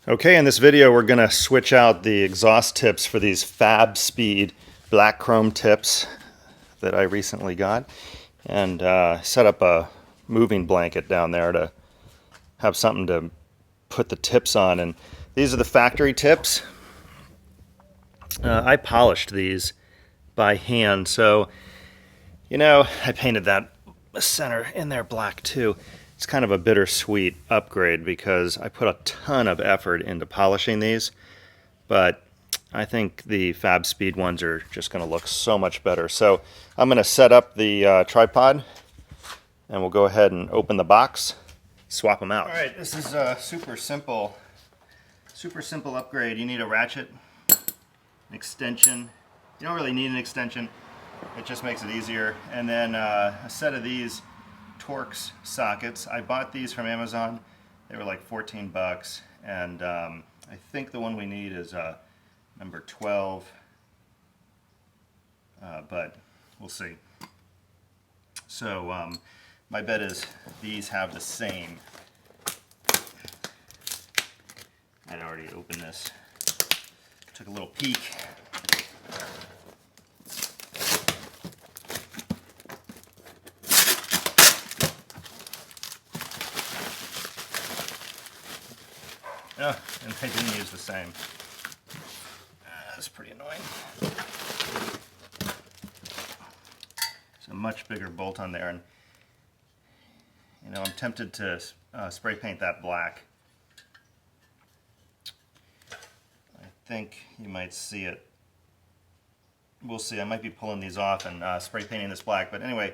Okay, in this video we're going to switch out the exhaust tips for these Fabspeed black chrome tips that I recently got, and set up a moving blanket down there to have something to put the tips on. And these are the factory tips. I polished these by hand, so I painted that center in there black too. It's kind of a bittersweet upgrade because I put a ton of effort into polishing these, but I think the Fabspeed ones are just going to look so much better. So I'm going to set up the tripod, and we'll go ahead and open the box, swap them out. All right, this is a super simple upgrade. You need a ratchet, an extension. You don't really need an extension. It just makes it easier. And then a set of these Torx sockets. I bought these from Amazon. They were like 14 bucks, and I think the one we need is number 12, but we'll see. So my bet is these have the same. I'd already opened this. Took a little peek. Oh, and they didn't use the same. That's pretty annoying. It's a much bigger bolt on there, and I'm tempted to spray paint that black. I think you might see it. We'll see. I might be pulling these off and spray painting this black. But anyway,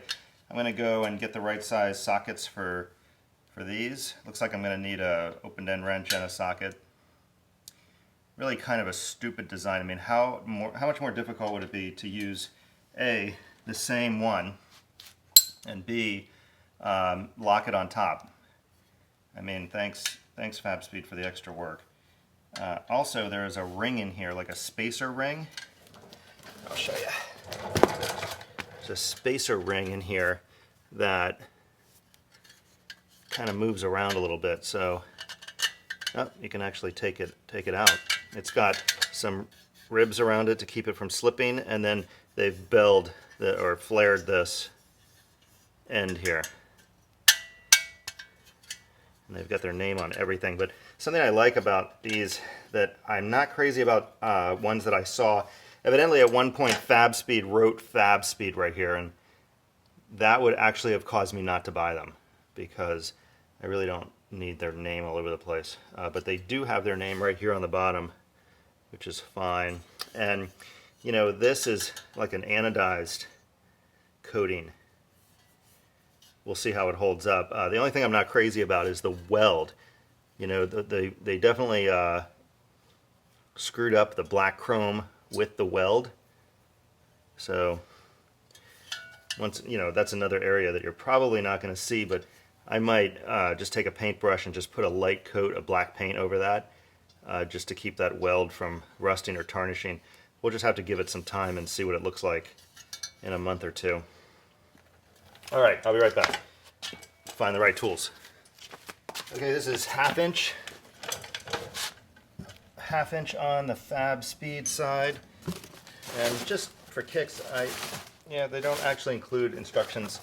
I'm going to go and get the right size sockets for these. Looks like I'm going to need a open end wrench and a socket. Really kind of a stupid design. I mean, how much more difficult would it be to use A, the same one, and B, lock it on top? I mean, thanks Fabspeed for the extra work. Also, there is a ring in here, like a spacer ring. I'll show you. There's a spacer ring in here that kind of moves around a little bit, so you can actually take it out. It's got some ribs around it to keep it from slipping, and then they've belled or flared this end here, and they've got their name on everything. But something I like about these that I'm not crazy about, ones that I saw, evidently at one point Fabspeed wrote Fabspeed right here, and that would actually have caused me not to buy them, because I really don't need their name all over the place. But they do have their name right here on the bottom, which is fine. And this is like an anodized coating. We'll see how it holds up. The only thing I'm not crazy about is the weld. They definitely screwed up the black chrome with the weld. So that's another area that you're probably not going to see, but I might just take a paintbrush and just put a light coat of black paint over that, just to keep that weld from rusting or tarnishing. We'll just have to give it some time and see what it looks like in a month or two. All right, I'll be right back. Find the right tools. Okay, this is half inch on the Fabspeed side, and just for kicks, they don't actually include instructions,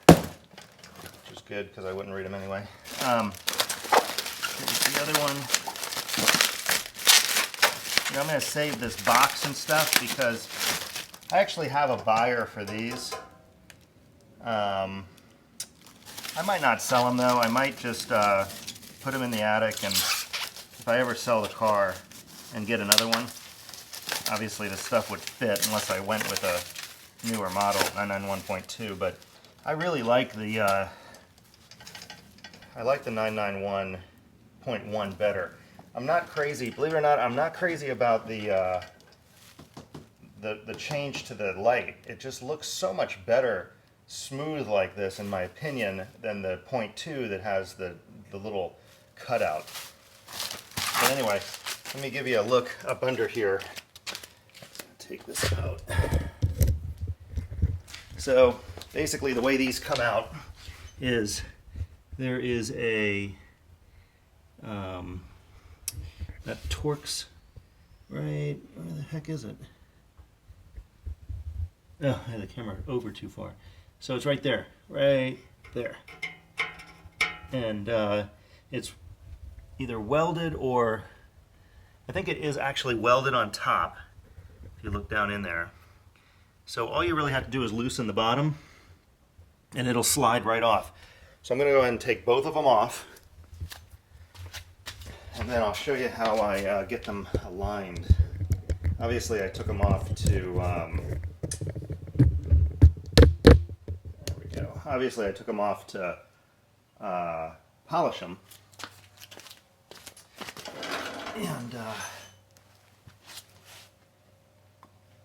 which is good because I wouldn't read them anyway. Here's the other one. I'm going to save this box and stuff because I actually have a buyer for these. I might not sell them though. I might just put them in the attic, and if I ever sell the car and get another one, obviously the stuff would fit unless I went with a newer model, 991.2. But I really like the 991.1 better. I'm not crazy, believe it or not, I'm not crazy about the change to the light. It just looks so much better smooth like this, in my opinion, than the .2 that has the little cutout. But anyway, let me give you a look up under here. Take this out. So basically the way these come out is there is a that torques right, where the heck is it? Oh, I had the camera over too far. So it's right there. And it's either welded or, I think it is actually welded on top, if you look down in there. So all you really have to do is loosen the bottom, and it'll slide right off. So I'm going to go ahead and take both of them off, and then I'll show you how I get them aligned. Obviously I took them off to, there we go. Obviously I took them off to polish them.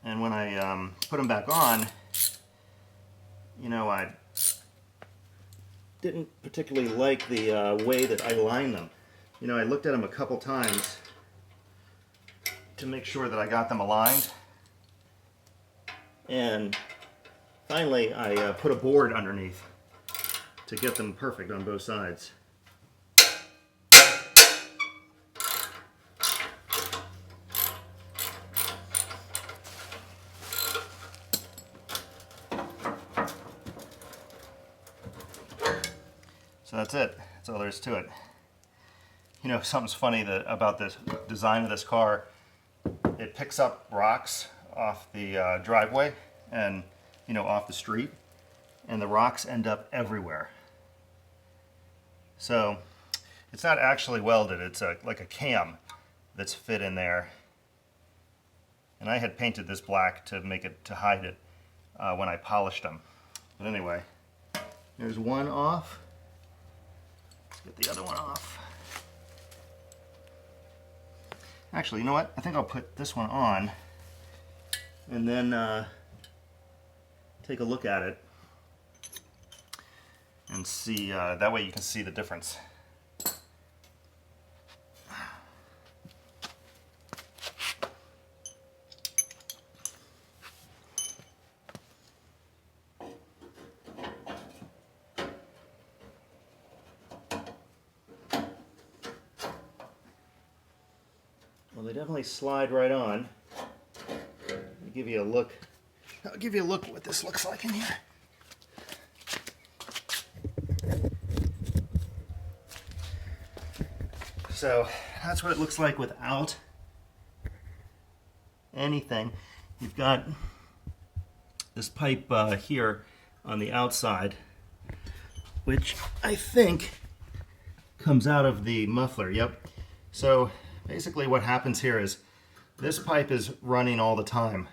And when I put them back on, you know, I didn't particularly like the way that I lined them. You know, I looked at them a couple times to make sure that I got them aligned. And finally, I put a board underneath to get them perfect on both sides. So that's it. That's all there is to it. You know, something's funny about this design of this car. It picks up rocks off the driveway and, you know, off the street, and the rocks end up everywhere. So it's not actually welded. It's like a cam that's fit in there. And I had painted this black to hide it when I polished them. But anyway, there's one off. Let's get the other one off. Actually, you know what? I think I'll put this one on and then take a look at it and see, that way you can see the difference. Well, they definitely slide right on. I'll give you a look. I'll give you a look at what this looks like in here. So that's what it looks like without anything. You've got this pipe here on the outside, which I think comes out of the muffler. Yep. So basically what happens here is this pipe is running all the time.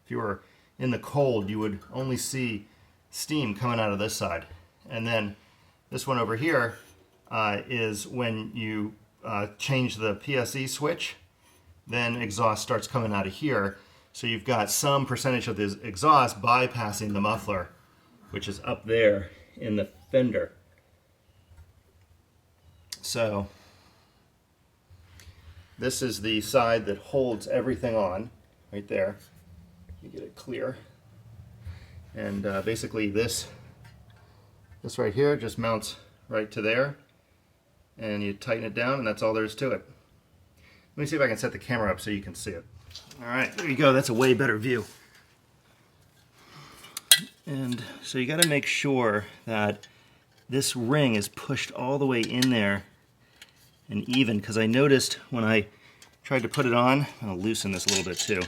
If you were in the cold, you would only see steam coming out of this side. And then this one over here is when you change the PSE switch, then exhaust starts coming out of here. So you've got some percentage of this exhaust bypassing the muffler, which is up there in the fender. So this is the side that holds everything on, right there. You get it clear. And basically this right here just mounts right to there, and you tighten it down, and that's all there is to it. Let me see if I can set the camera up so you can see it. All right, there you go. That's a way better view. And so you got to make sure that this ring is pushed all the way in there and even, because I noticed when I tried to put it on, I'll loosen this a little bit too.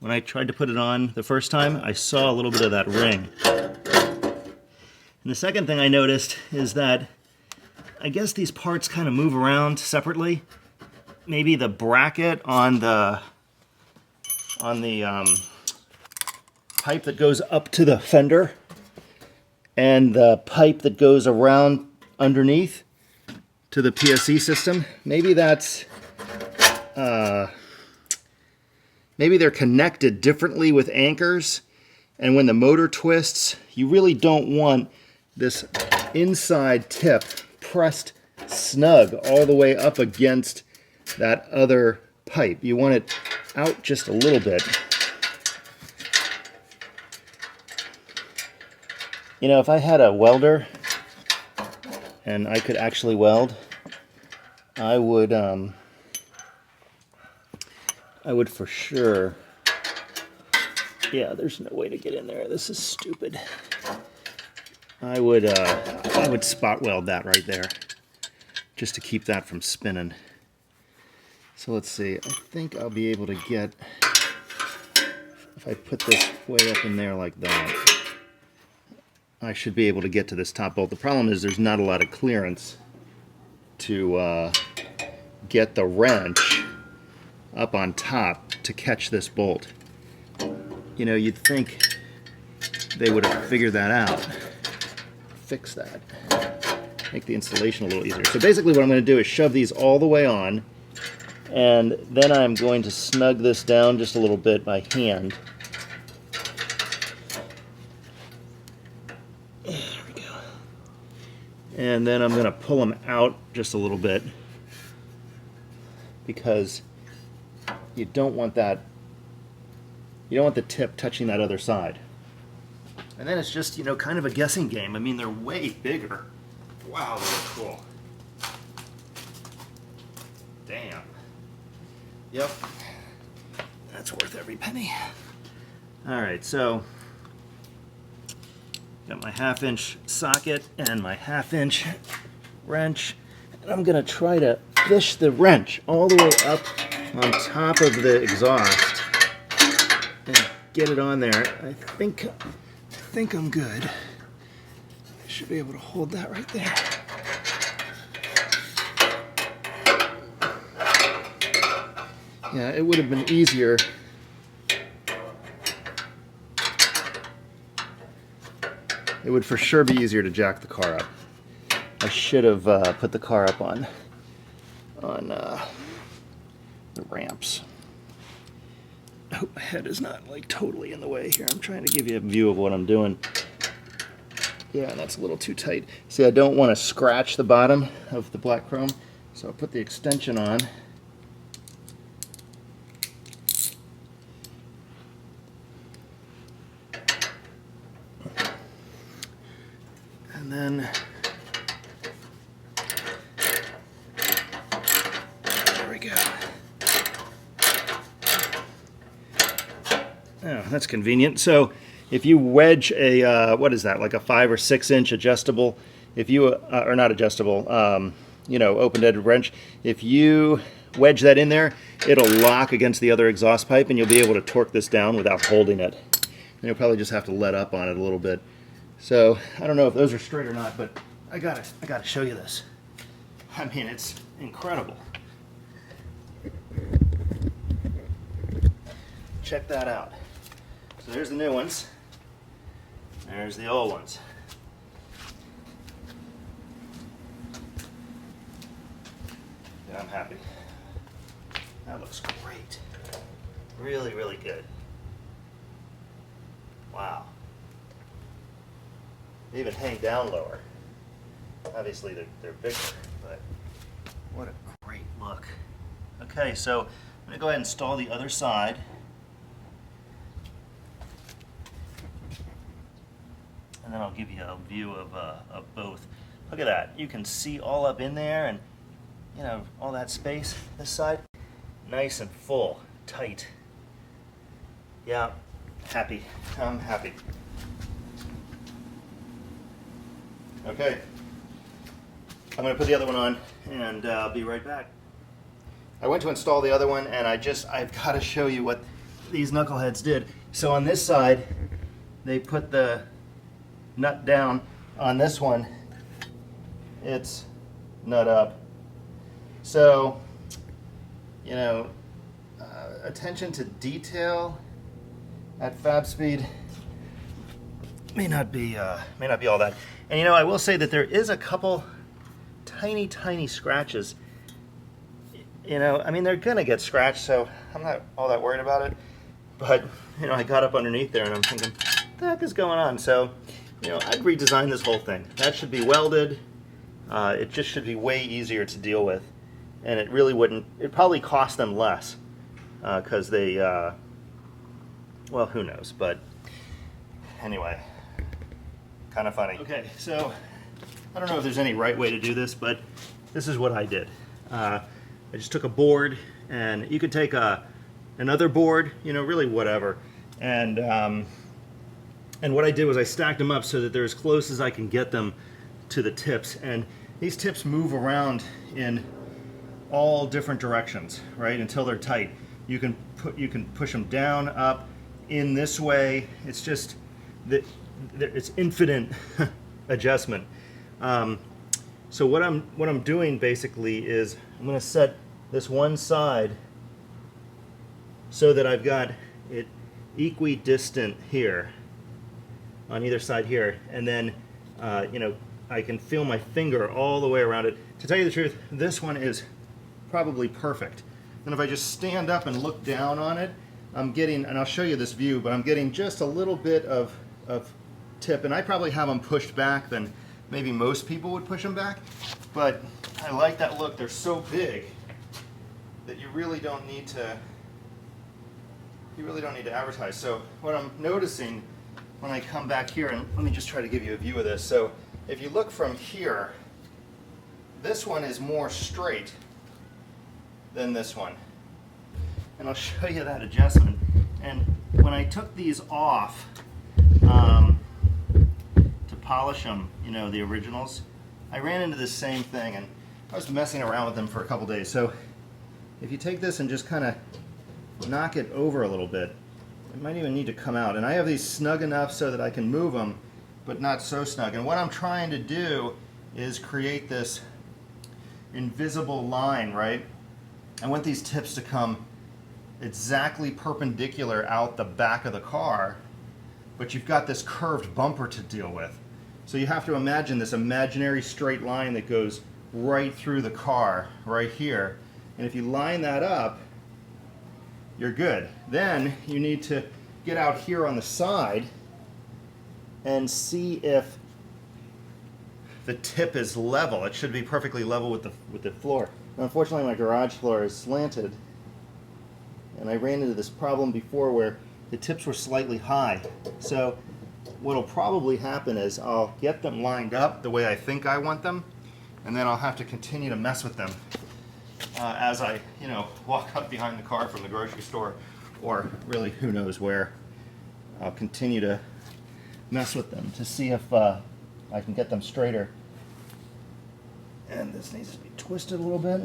When I tried to put it on the first time, I saw a little bit of that ring. And the second thing I noticed is that I guess these parts kind of move around separately. Maybe the bracket on the pipe that goes up to the fender and the pipe that goes around underneath to the PSE system. Maybe that's maybe they're connected differently with anchors, and when the motor twists, you really don't want this inside tip pressed snug all the way up against that other pipe. You want it out just a little bit. You know, if I had a welder and I could actually weld, I would I would for sure, yeah, there's no way to get in there. This is stupid. I would spot weld that right there, just to keep that from spinning. So let's see, I think I'll be able to get, if I put this way up in there like that, I should be able to get to this top bolt. The problem is there's not a lot of clearance to get the wrench up on top to catch this bolt. You know, you'd think they would have figured that out. Fix that. Make the installation a little easier. So basically what I'm going to do is shove these all the way on, and then I'm going to snug this down just a little bit by hand. There we go. And then I'm going to pull them out just a little bit, because you don't want that, you don't want the tip touching that other side. And then it's just, you know, kind of a guessing game. I mean, they're way bigger. Wow, they look cool. Damn. Yep. That's worth every penny. All right, so got my 1/2-inch socket and my 1/2-inch wrench. And I'm gonna try to fish the wrench all the way up on top of the exhaust and get it on there. I think I'm good. I should be able to hold that right there. Yeah, it would have been easier. It would for sure be easier to jack the car up. I should have put the car up on the ramps. I hope my head is not like totally in the way here. I'm trying to give you a view of what I'm doing. Yeah, that's a little too tight. See, I don't want to scratch the bottom of the black chrome, so I'll put the extension on. And then there we go. Oh, that's convenient. So if you wedge a, what is that, like a 5 or 6 inch adjustable, if you, or not adjustable, you know, open-ended wrench, if you wedge that in there, it'll lock against the other exhaust pipe and you'll be able to torque this down without holding it. And you'll probably just have to let up on it a little bit. So I don't know if those are straight or not, but I gotta show you this. I mean, it's incredible. Check that out. So there's the new ones. There's the old ones. Yeah, I'm happy. That looks great. Really, really good. Wow. They even hang down lower. Obviously they're bigger, but what a great look. Okay, so I'm going to go ahead and install the other side. And then I'll give you a view of both. Look at that. You can see all up in there, and you know, all that space. This side, nice and full, tight. Yeah, happy. I'm happy. Okay, I'm going to put the other one on, and I'll be right back. I went to install the other one, and I've got to show you what these knuckleheads did. So on this side, they put the nut down. On this one, it's nut up. So, you know, attention to detail at Fabspeed may not be all that. And you know, I will say that there is a couple tiny scratches. You know, I mean, they're gonna get scratched, so I'm not all that worried about it. But you know, I got up underneath there and I'm thinking, what the heck is going on? So, you know, I'd redesign this whole thing. That should be welded. It just should be way easier to deal with, and it really wouldn't. It'd probably cost them less because they, well, who knows? But anyway. Kind of funny. Okay, so I don't know if there's any right way to do this, but this is what I did. I just took a board, and you could take a another board, you know, really whatever. And what I did was I stacked them up so that they're as close as I can get them to the tips. And these tips move around in all different directions, right, until they're tight. You can push them down, up, in this way. It's just that it's infinite adjustment. So what I'm doing basically is I'm going to set this one side so that I've got it equidistant here on either side here, and then you know, I can feel my finger all the way around it. To tell you the truth, this one is probably perfect. And if I just stand up and look down on it, I'm getting, and I'll show you this view, but I'm getting just a little bit of tip, and I probably have them pushed back than maybe most people would push them back, but I like that look. They're so big that you really don't need to advertise. So what I'm noticing when I come back here, and let me just try to give you a view of this. So if you look from here, this one is more straight than this one. And I'll show you that adjustment. And when I took these off to polish them, you know, the originals, I ran into this same thing, and I was messing around with them for a couple days. So if you take this and just kind of knock it over a little bit, it might even need to come out. And I have these snug enough so that I can move them, but not so snug. And what I'm trying to do is create this invisible line, right? I want these tips to come exactly perpendicular out the back of the car, but you've got this curved bumper to deal with. So you have to imagine this imaginary straight line that goes right through the car, right here. And if you line that up, you're good. Then you need to get out here on the side and see if the tip is level. It should be perfectly level with the floor. Now, unfortunately, my garage floor is slanted, and I ran into this problem before where the tips were slightly high. So what'll probably happen is I'll get them lined up the way I think I want them, and then I'll have to continue to mess with them as I, you know, walk up behind the car from the grocery store, or really who knows where. I'll continue to mess with them to see if I can get them straighter. And this needs to be twisted a little bit.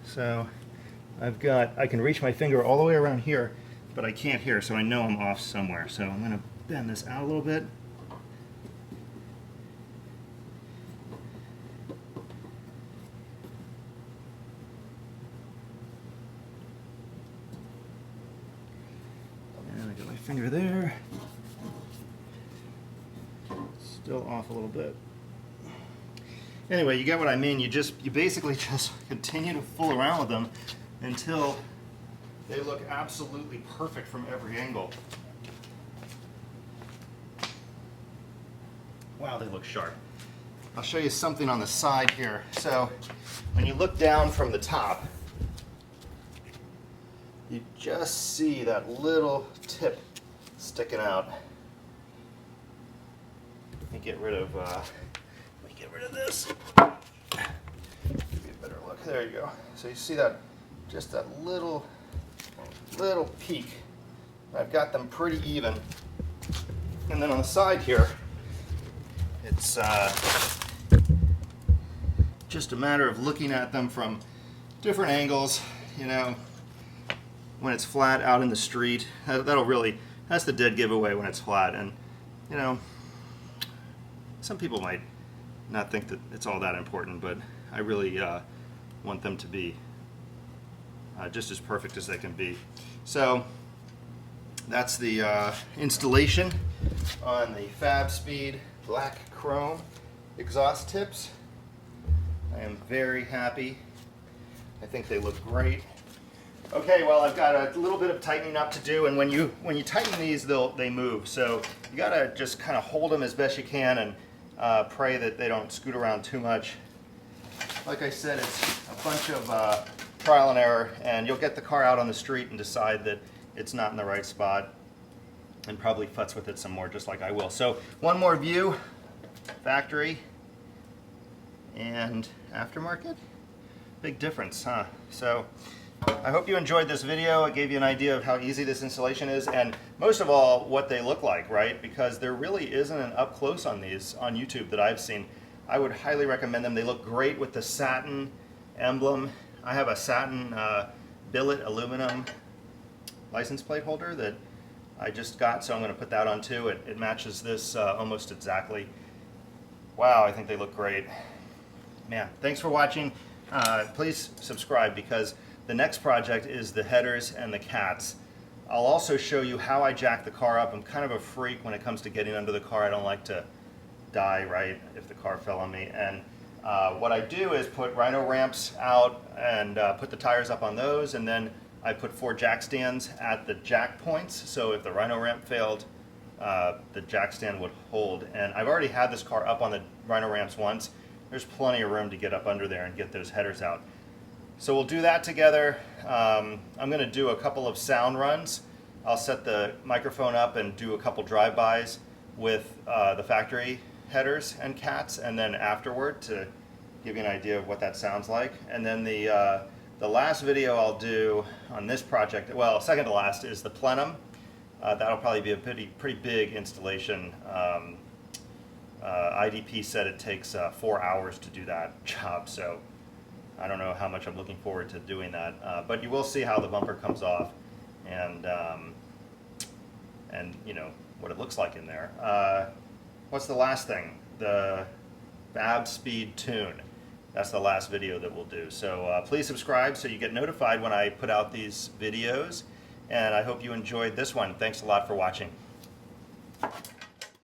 So I can reach my finger all the way around here, but I can't here, so I know I'm off somewhere. So I'm going to bend this out a little bit. And I got my finger there. Still off a little bit. Anyway, you get what I mean. You basically just continue to fool around with them until they look absolutely perfect from every angle. Wow, they look sharp. I'll show you something on the side here. So when you look down from the top, you just see that little tip sticking out. Let me get rid of this. Give you a better look. There you go. So you see that, just that little peak. I've got them pretty even. And then on the side here, it's just a matter of looking at them from different angles. You know, when it's flat out in the street, that's the dead giveaway when it's flat. And you know, some people might not think that it's all that important, but I really want them to be just as perfect as they can be. So that's the installation on the Fabspeed black chrome exhaust tips. I am very happy. I think they look great. Okay, well, I've got a little bit of tightening up to do, and when you tighten these, they move. So you gotta just kind of hold them as best you can and pray that they don't scoot around too much. Like I said, it's a bunch of trial and error, and you'll get the car out on the street and decide that it's not in the right spot and probably futz with it some more, just like I will. So one more view, factory. and aftermarket. Big difference, huh? So I hope you enjoyed this video. It gave you an idea of how easy this installation is, and most of all, what they look like, right? Because there really isn't an up close on these on YouTube that I've seen. I would highly recommend them. They look great with the satin emblem. I have a satin billet aluminum license plate holder that I just got, so I'm going to put that on too. It matches this almost exactly. Wow, I think they look great. Man, thanks for watching. Please subscribe, because the next project is the headers and the cats. I'll also show you how I jack the car up. I'm kind of a freak when it comes to getting under the car. I don't like to die, right, if the car fell on me. And what I do is put rhino ramps out and put the tires up on those, and then I put 4 jack stands at the jack points, so if the rhino ramp failed, the jack stand would hold. And I've already had this car up on the rhino ramps once. There's plenty of room to get up under there and get those headers out. So we'll do that together. I'm going to do a couple of sound runs. I'll set the microphone up and do a couple drive-bys with the factory headers and cats, and then afterward to give you an idea of what that sounds like. And then the last video I'll do on this project, well, second to last, is the plenum. That'll probably be a pretty big installation. IDP said it takes 4 hours to do that job, so I don't know how much I'm looking forward to doing that. But you will see how the bumper comes off, and you know what it looks like in there. What's the last thing? The Fabspeed tune. That's the last video that we'll do. So please subscribe so you get notified when I put out these videos. And I hope you enjoyed this one. Thanks a lot for watching.